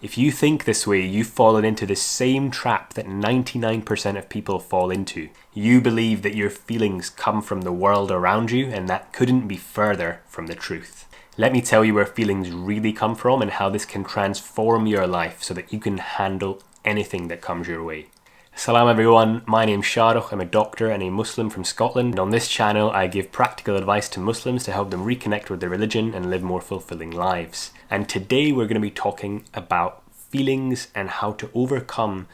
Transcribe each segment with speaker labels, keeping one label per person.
Speaker 1: If you think this way, you've fallen into the same trap that 99% of people fall into. You believe that your feelings come from the world around you, and that couldn't be further from the truth. Let me tell you where feelings really come from and how this can transform your life so that you can handle anything that comes your way. Salaam everyone, my name's Shahrukh, I'm a doctor and a Muslim from Scotland, and on this channel I give practical advice to Muslims to help them reconnect with their religion and live more fulfilling lives. And today we're going to be talking about feelings and how to overcome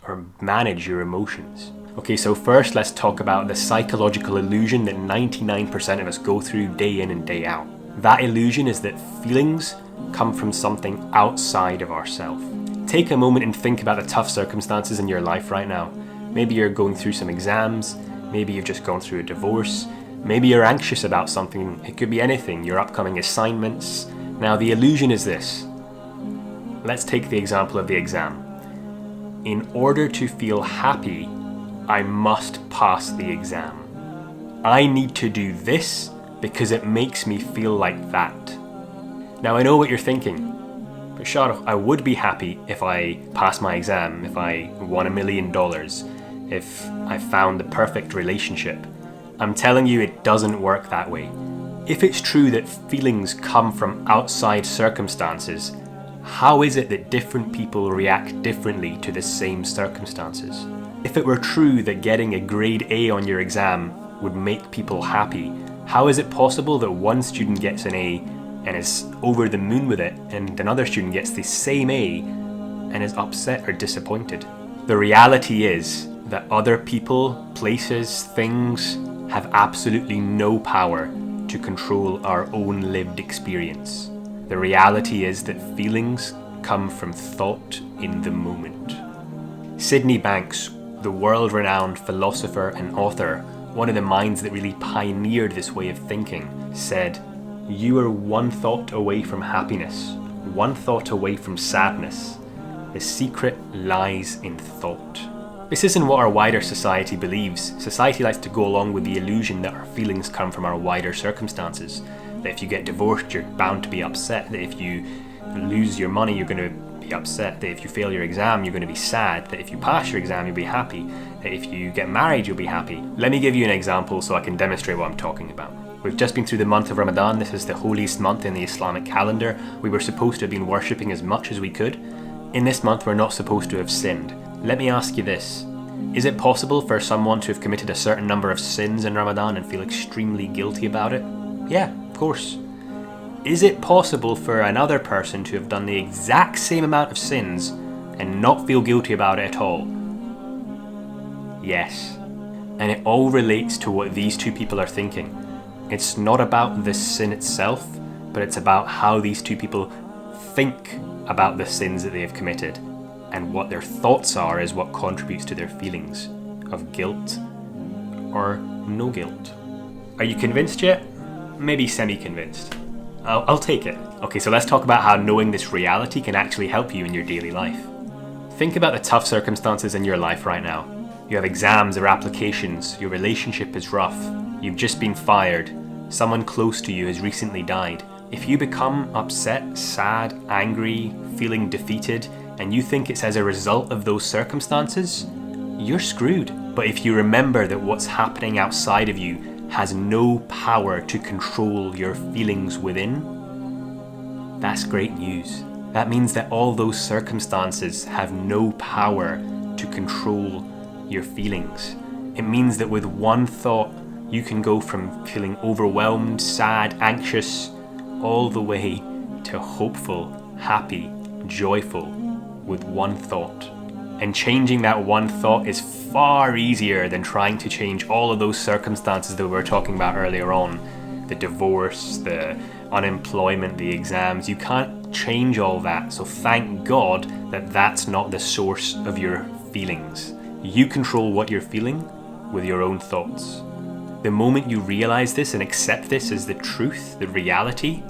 Speaker 1: or manage your emotions. Okay, so first let's talk about the psychological illusion that 99% of us go through day in and day out. That illusion is that feelings come from something outside of ourselves. Take a moment and think about the tough circumstances in your life right now. Maybe you're going through some exams, maybe you've just gone through a divorce, maybe you're anxious about something, it could be anything, your upcoming assignments. Now the illusion is this. Let's take the example of the exam. In order to feel happy, I must pass the exam. I need to do this because it makes me feel like that. Now I know what you're thinking. But Shahrukh, I would be happy if I passed my exam, if I won $1 million, if I found the perfect relationship. I'm telling you, it doesn't work that way. If it's true that feelings come from outside circumstances, how is it that different people react differently to the same circumstances? If it were true that getting a grade A on your exam would make people happy, how is it possible that one student gets an A and is over the moon with it, and another student gets the same A and is upset or disappointed? The reality is that other people, places, things have absolutely no power to control our own lived experience. The reality is that feelings come from thought in the moment. Sydney Banks, the world-renowned philosopher and author, one of the minds that really pioneered this way of thinking, said, "You are one thought away from happiness, one thought away from sadness. The secret lies in thought." This isn't what our wider society believes. Society likes to go along with the illusion that our feelings come from our wider circumstances. That if you get divorced, you're bound to be upset. That if you lose your money, you're going to be upset. That if you fail your exam, you're going to be sad. That if you pass your exam, you'll be happy. That if you get married, you'll be happy. Let me give you an example so I can demonstrate what I'm talking about. We've just been through the month of Ramadan. This is the holiest month in the Islamic calendar. We were supposed to have been worshipping as much as we could. In this month, we're not supposed to have sinned. Let me ask you this. Is it possible for someone to have committed a certain number of sins in Ramadan and feel extremely guilty about it? Yeah, of course. Is it possible for another person to have done the exact same amount of sins and not feel guilty about it at all? Yes. And it all relates to what these two people are thinking. It's not about the sin itself, but it's about how these two people think about the sins that they have committed. And what their thoughts are is what contributes to their feelings of guilt or no guilt. Are you convinced yet? Maybe semi-convinced. I'll take it. Okay, so let's talk about how knowing this reality can actually help you in your daily life. Think about the tough circumstances in your life right now. You have exams or applications, your relationship is rough, you've just been fired, someone close to you has recently died. If you become upset, sad, angry, feeling defeated, and you think it's as a result of those circumstances, you're screwed. But if you remember that what's happening outside of you has no power to control your feelings within, that's great news. That means that all those circumstances have no power to control your feelings. It means that with one thought, you can go from feeling overwhelmed, sad, anxious, all the way to hopeful, happy, joyful with one thought. And changing that one thought is far easier than trying to change all of those circumstances that we were talking about earlier on. The divorce, the unemployment, the exams. You can't change all that. So thank God that that's not the source of your feelings. You control what you're feeling with your own thoughts. The moment you realize this and accept this as the truth, the reality,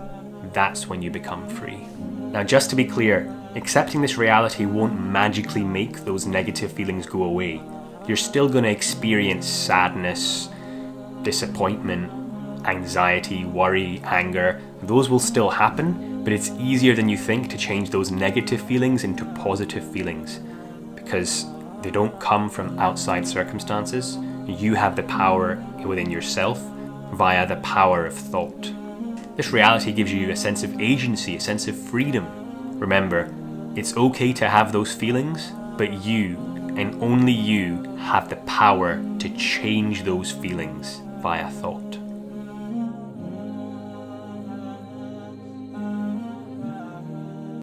Speaker 1: that's when you become free. Now, just to be clear, accepting this reality won't magically make those negative feelings go away. You're still going to experience sadness, disappointment, anxiety, worry, anger. Those will still happen, But it's easier than you think to change those negative feelings into positive feelings, because they don't come from outside circumstances. You have the power within yourself via the power of thought. This reality gives you a sense of agency, a sense of freedom. Remember, it's okay to have those feelings, but you, and only you, have the power to change those feelings via thought.